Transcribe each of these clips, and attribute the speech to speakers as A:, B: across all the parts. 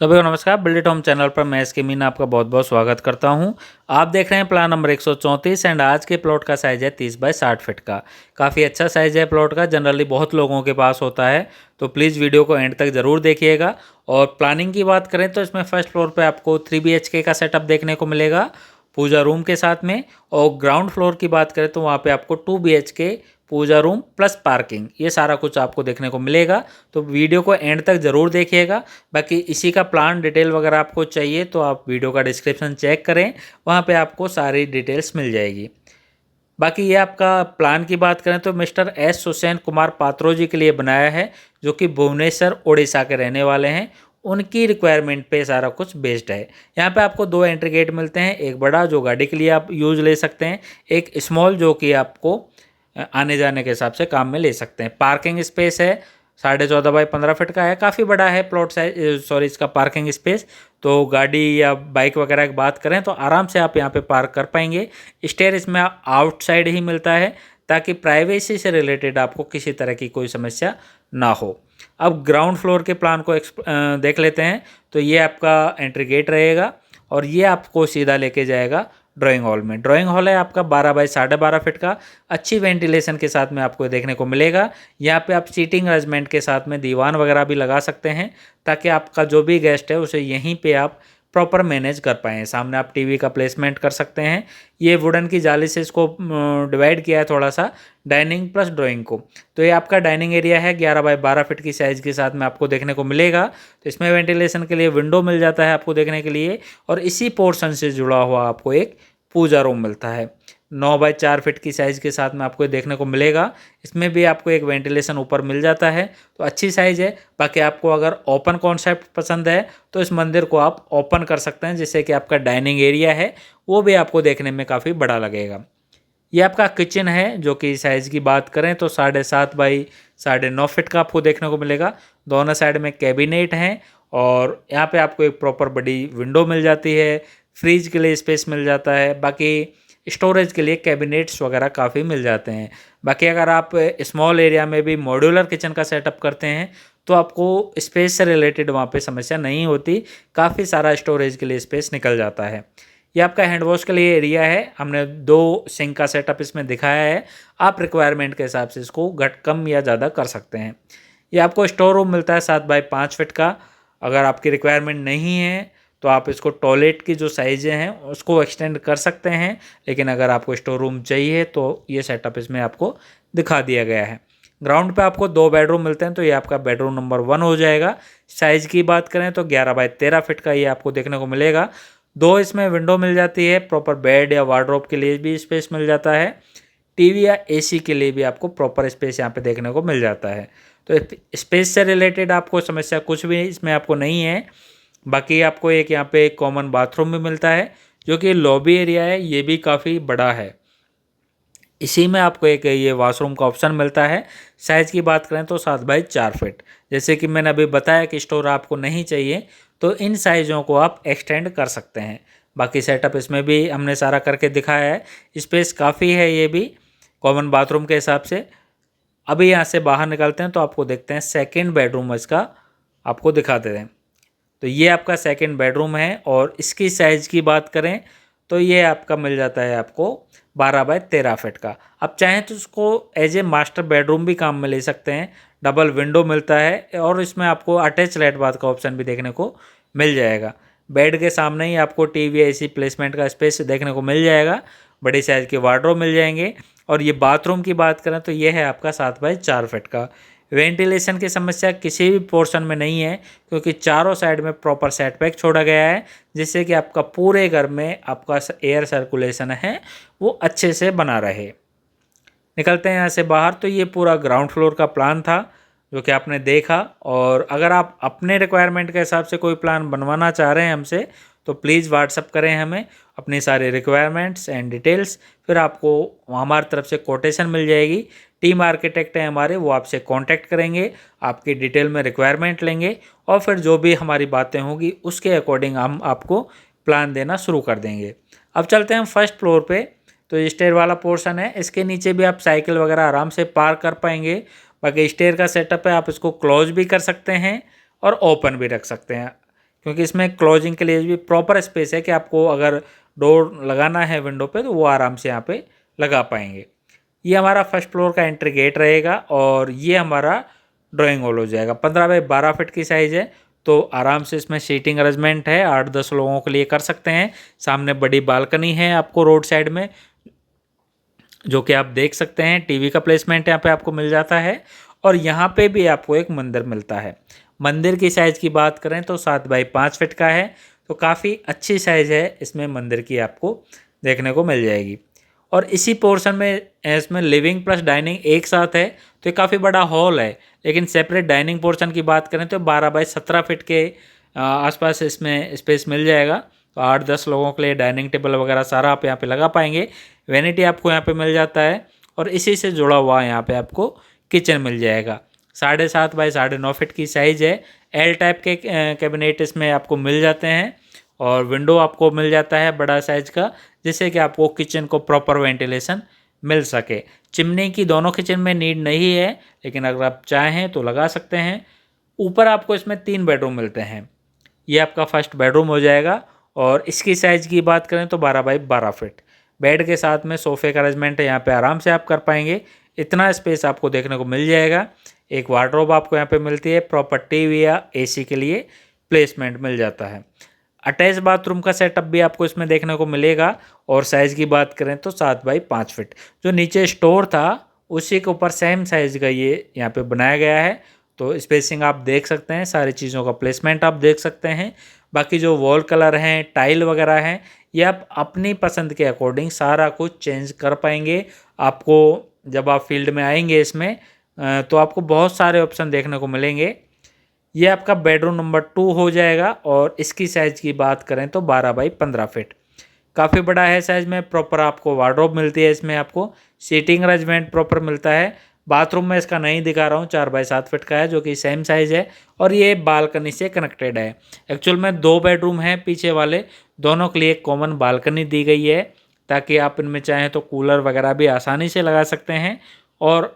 A: सभी को नमस्कार। बिल्ड होम चैनल पर मैं एसके मीना आपका बहुत बहुत स्वागत करता हूं। आप देख रहे हैं प्लान नंबर 134 एंड आज के प्लॉट का साइज़ है 30 बाय 60 फीट का। काफ़ी अच्छा साइज़ है प्लॉट का, जनरली बहुत लोगों के पास होता है, तो प्लीज़ वीडियो को एंड तक ज़रूर देखिएगा। और प्लानिंग की बात करें तो इसमें फर्स्ट फ्लोर पर आपको 3 BHK का सेटअप देखने को मिलेगा पूजा रूम के साथ में। और ग्राउंड फ्लोर की बात करें तो वहाँ पे आपको 2 BHK पूजा रूम प्लस पार्किंग, ये सारा कुछ आपको देखने को मिलेगा। तो वीडियो को एंड तक ज़रूर देखिएगा। बाकी इसी का प्लान डिटेल वगैरह आपको चाहिए तो आप वीडियो का डिस्क्रिप्शन चेक करें, वहाँ पे आपको सारी डिटेल्स मिल जाएगी। बाकी ये आपका प्लान की बात करें तो मिस्टर एस हुसैन कुमार पात्रो जी के लिए बनाया है, जो कि भुवनेश्वर उड़ीसा के रहने वाले हैं। उनकी रिक्वायरमेंट पे सारा कुछ बेस्ड है। यहाँ पे आपको 2 एंट्री गेट मिलते हैं, एक बड़ा जो गाड़ी के लिए आप यूज ले सकते हैं, एक स्मॉल जो कि आपको आने जाने के हिसाब से काम में ले सकते हैं। पार्किंग स्पेस है 14.5 बाय 15 फीट का है, काफ़ी बड़ा है प्लॉट साइज, सॉरी इसका पार्किंग स्पेस। तो गाड़ी या बाइक वगैरह की बात करें तो आराम से आप यहाँ पे पार्क कर पाएंगे। स्टेयर इसमें आउटसाइड ही मिलता है ताकि प्राइवेसी से रिलेटेड आपको किसी तरह की कोई समस्या ना हो। अब ग्राउंड फ्लोर के प्लान को देख लेते हैं। तो ये आपका एंट्री गेट रहेगा और ये आपको सीधा लेके जाएगा ड्राइंग हॉल में। ड्राइंग हॉल है आपका 12 बाय 12.5 फीट का, अच्छी वेंटिलेशन के साथ में आपको देखने को मिलेगा। यहाँ पे आप सीटिंग अरेंजमेंट के साथ में दीवान वगैरह भी लगा सकते हैं ताकि आपका जो भी गेस्ट है उसे यहीं पे आप प्रॉपर मैनेज कर पाएँ। सामने आप टीवी का प्लेसमेंट कर सकते हैं। ये वुडन की जाली से इसको डिवाइड किया है थोड़ा सा, डाइनिंग प्लस ड्राइंग को। तो ये आपका डाइनिंग एरिया है 11 बाय 12 फीट की साइज़ के साथ में आपको देखने को मिलेगा। तो इसमें वेंटिलेशन के लिए विंडो मिल जाता है आपको देखने के लिए, और इसी पोर्शन से जुड़ा हुआ आपको एक पूजा रूम मिलता है 9 बाय 4 फीट की साइज़ के साथ में आपको देखने को मिलेगा। इसमें भी आपको एक वेंटिलेशन ऊपर मिल जाता है, तो अच्छी साइज़ है। बाकी आपको अगर ओपन कॉन्सेप्ट पसंद है तो इस मंदिर को आप ओपन कर सकते हैं, जिससे कि आपका डाइनिंग एरिया है वो भी आपको देखने में काफ़ी बड़ा लगेगा। ये आपका किचन है, जो कि साइज़ की बात करें तो 7.5 बाई 9.5 फीट का आपको देखने को मिलेगा। दोनों साइड में कैबिनेट हैं और यहाँ पे आपको एक प्रॉपर बड़ी विंडो मिल जाती है। फ्रिज के लिए स्पेस मिल जाता है, बाकी स्टोरेज के लिए कैबिनेट्स वगैरह काफ़ी मिल जाते हैं। बाकी अगर आप स्मॉल एरिया में भी मॉड्यूलर किचन का सेटअप करते हैं तो आपको स्पेस से रिलेटेड वहाँ पे समस्या नहीं होती, काफ़ी सारा स्टोरेज के लिए स्पेस निकल जाता है। ये आपका हैंड वॉश के लिए एरिया है। हमने 2 सिंक का सेटअप इसमें दिखाया है, आप रिक्वायरमेंट के हिसाब से इसको घट कम या ज़्यादा कर सकते हैं। ये आपको स्टोर रूम मिलता है 7 बाय 5 फीट का। अगर आपकी रिक्वायरमेंट नहीं है तो आप इसको टॉयलेट की जो साइज़ें हैं उसको एक्सटेंड कर सकते हैं, लेकिन अगर आपको स्टोर रूम चाहिए तो ये सेटअप इसमें आपको दिखा दिया गया है। ग्राउंड पे आपको 2 बेडरूम मिलते हैं, तो ये आपका बेडरूम नंबर 1 हो जाएगा। साइज़ की बात करें तो 11 बाय 13 फीट का ये आपको देखने को मिलेगा। 2 इसमें विंडो मिल जाती है, प्रॉपर बेड या वार्डरोब के लिए भी स्पेस मिल जाता है। टीवी या एसी के लिए भी आपको प्रॉपर स्पेस यहाँ पे देखने को मिल जाता है। तो स्पेस से रिलेटेड आपको समस्या कुछ भी इसमें आपको नहीं है। बाकी आपको एक यहाँ पे कॉमन बाथरूम भी मिलता है, जो कि लॉबी एरिया है, ये भी काफ़ी बड़ा है। इसी में आपको एक ये वॉशरूम का ऑप्शन मिलता है। साइज़ की बात करें तो 7 बाई 4 फीट। जैसे कि मैंने अभी बताया कि स्टोर आपको नहीं चाहिए तो इन साइज़ों को आप एक्सटेंड कर सकते हैं। बाकी सेटअप इसमें भी हमने सारा करके दिखाया है। स्पेस काफ़ी है, ये भी कॉमन बाथरूम के हिसाब से। अभी यहाँ से बाहर निकलते हैं तो आपको देखते हैं सेकेंड बेडरूम इसका आपको दिखाते हैं। तो ये आपका सेकंड बेडरूम है और इसकी साइज़ की बात करें तो ये आपका मिल जाता है आपको 12 बाय 13 फीट का। आप चाहें तो उसको एज ए मास्टर बेडरूम भी काम में ले सकते हैं। डबल विंडो मिलता है और इसमें आपको अटैच लाइट बाथ का ऑप्शन भी देखने को मिल जाएगा। बेड के सामने ही आपको टीवी एसी प्लेसमेंट का स्पेस देखने को मिल जाएगा। बड़ी साइज़ के वार्डरोब मिल जाएंगे। और ये बाथरूम की बात करें तो ये है आपका 7 बाय 4 फीट का। वेंटिलेशन की समस्या किसी भी पोर्शन में नहीं है, क्योंकि चारों साइड में प्रॉपर सेटबैक छोड़ा गया है, जिससे कि आपका पूरे घर में आपका एयर सर्कुलेशन है वो अच्छे से बना रहे। निकलते हैं यहाँ से बाहर। तो ये पूरा ग्राउंड फ्लोर का प्लान था जो कि आपने देखा। और अगर आप अपने रिक्वायरमेंट के हिसाब से कोई प्लान बनवाना चाह रहे हैं हमसे तो प्लीज़ व्हाट्सअप करें हमें अपनी सारी रिक्वायरमेंट्स एंड डिटेल्स, फिर आपको हमारी तरफ से कोटेशन मिल जाएगी। टीम आर्किटेक्ट हैं हमारे, वो आपसे कांटेक्ट करेंगे, आपकी डिटेल में रिक्वायरमेंट लेंगे और फिर जो भी हमारी बातें होंगी उसके अकॉर्डिंग हम आपको प्लान देना शुरू कर देंगे। अब चलते हैं फर्स्ट फ्लोर पे। तो ये स्टेयर वाला पोर्शन है, इसके नीचे भी आप साइकिल वगैरह आराम से पार्क कर पाएंगे। बाकी स्टेयर का सेटअप है, आप इसको क्लोज भी कर सकते हैं और ओपन भी रख सकते हैं। क्योंकि इसमें क्लोजिंग के लिए भी प्रॉपर स्पेस है कि आपको अगर डोर लगाना है विंडो पे तो वो आराम से यहाँ पे लगा पाएंगे। ये हमारा फर्स्ट फ्लोर का एंट्री गेट रहेगा और ये हमारा ड्राइंग हॉल हो जाएगा। 15 बाई 12 फीट की साइज़ है, तो आराम से इसमें सीटिंग अरेंजमेंट है, 8-10 लोगों के लिए कर सकते हैं। सामने बड़ी बालकनी है आपको रोड साइड में, जो कि आप देख सकते हैं। टीवी का प्लेसमेंट यहाँ पे आपको मिल जाता है और यहाँ पे भी आपको एक मंदिर मिलता है। मंदिर की साइज़ की बात करें तो 7 बाई 5 फीट का है, तो काफ़ी अच्छी साइज़ है इसमें मंदिर की आपको देखने को मिल जाएगी। और इसी पोर्शन में इसमें लिविंग प्लस डाइनिंग एक साथ है, तो ये काफ़ी बड़ा हॉल है। लेकिन सेपरेट डाइनिंग पोर्शन की बात करें तो 12 बाई 17 फीट के आसपास इसमें स्पेस मिल जाएगा। तो 8-10 लोगों के लिए डाइनिंग टेबल वगैरह सारा आप यहाँ पे लगा पाएंगे। वैनिटी आपको यहाँ पे मिल जाता है और इसी से जुड़ा हुआ यहाँ पे आपको किचन मिल जाएगा। 7.5 बाई 9.5 फीट की साइज़ है। एल टाइप के कैबिनेट इसमें आपको मिल जाते हैं और विंडो आपको मिल जाता है बड़ा साइज का, जिससे कि आपको किचन को प्रॉपर वेंटिलेशन मिल सके। चिमनी की दोनों किचन में नीड नहीं है, लेकिन अगर आप चाहें तो लगा सकते हैं। ऊपर आपको इसमें 3 बेडरूम मिलते हैं। ये आपका फर्स्ट बेडरूम हो जाएगा और इसकी साइज़ की बात करें तो 12 बाई 12 फीट। बेड के साथ में सोफ़े का अरेंजमेंट यहाँ पे आराम से आप कर पाएंगे। इतना स्पेस आपको देखने को मिल जाएगा। एक वार्डरोब आपको यहाँ पे मिलती है, प्रॉपर टीवी या एसी के लिए प्लेसमेंट मिल जाता है। अटैच बाथरूम का सेटअप भी आपको इसमें देखने को मिलेगा और साइज़ की बात करें तो 7 बाई 5 फीट। जो नीचे स्टोर था उसी के ऊपर सेम साइज़ का ये यहाँ पे बनाया गया है, तो स्पेसिंग आप देख सकते हैं, सारी चीज़ों का प्लेसमेंट आप देख सकते हैं। बाकी जो वॉल कलर हैं, टाइल वगैरह हैं, ये आप अपनी पसंद के अकॉर्डिंग सारा कुछ चेंज कर पाएंगे। आपको जब आप फील्ड में आएंगे इसमें तो आपको बहुत सारे ऑप्शन देखने को मिलेंगे। ये आपका बेडरूम नंबर 2 हो जाएगा और इसकी साइज़ की बात करें तो 12 बाई 15 फीट काफ़ी बड़ा है साइज़ में। प्रॉपर आपको वार्डरोब मिलती है, इसमें आपको सीटिंग अरेंजमेंट प्रॉपर मिलता है। बाथरूम में इसका नहीं दिखा रहा हूँ, 4 बाई 7 फीट का है, जो कि सेम साइज़ है और ये बालकनी से कनेक्टेड है। एक्चुअल में 2 बेडरूम हैं पीछे वाले, दोनों के लिए एक कॉमन बालकनी दी गई है, ताकि आप इनमें चाहें तो कूलर वगैरह भी आसानी से लगा सकते हैं। और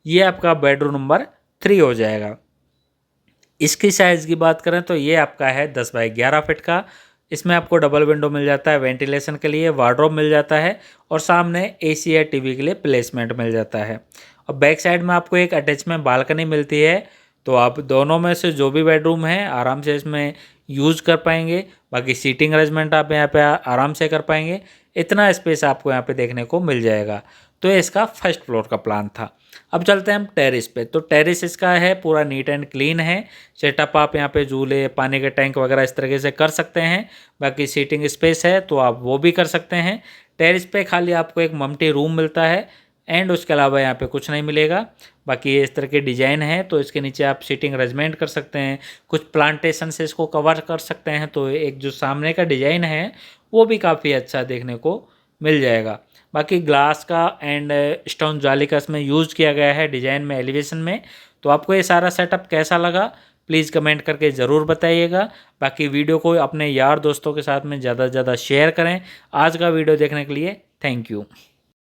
A: ये आपका बेडरूम नंबर 3 हो जाएगा। इसकी साइज़ की बात करें तो ये आपका है 10 बाई 11 फीट का। इसमें आपको डबल विंडो मिल जाता है वेंटिलेशन के लिए, वार्डरोब मिल जाता है और सामने एसी या टीवी के लिए प्लेसमेंट मिल जाता है। और बैक साइड में आपको एक अटैचमेंट बालकनी मिलती है, तो आप दोनों में से जो भी बेडरूम है आराम से इसमें यूज़ कर पाएंगे। बाकी सीटिंग अरेंजमेंट आप यहाँ पे आराम से कर पाएंगे। इतना स्पेस आपको यहाँ पे देखने को मिल जाएगा। तो ये इसका फर्स्ट फ्लोर का प्लान था। अब चलते हैं हम टेरेस पे। तो टेरेस इसका है पूरा नीट एंड क्लीन है। सेटअप आप यहाँ पे झूले, पानी के टैंक वगैरह इस तरीके से कर सकते हैं। बाकी सीटिंग स्पेस है तो आप वो भी कर सकते हैं। टेरेस पे खाली आपको एक मम्टी रूम मिलता है एंड उसके अलावा यहाँ पे कुछ नहीं मिलेगा। बाकी ये इस तरह के डिज़ाइन है, तो इसके नीचे आप सीटिंग अरेंजमेंट कर सकते हैं, कुछ प्लांटेशन से इसको कवर कर सकते हैं। तो एक जो सामने का डिज़ाइन है वो भी काफ़ी अच्छा देखने को मिल जाएगा। बाकी ग्लास का एंड स्टोन जाली का इसमें यूज़ किया गया है डिज़ाइन में, एलिवेशन में। तो आपको ये सारा सेटअप कैसा लगा प्लीज़ कमेंट करके ज़रूर बताइएगा। बाकी वीडियो को अपने यार दोस्तों के साथ में ज़्यादा से ज़्यादा शेयर करें। आज का वीडियो देखने के लिए थैंक यू।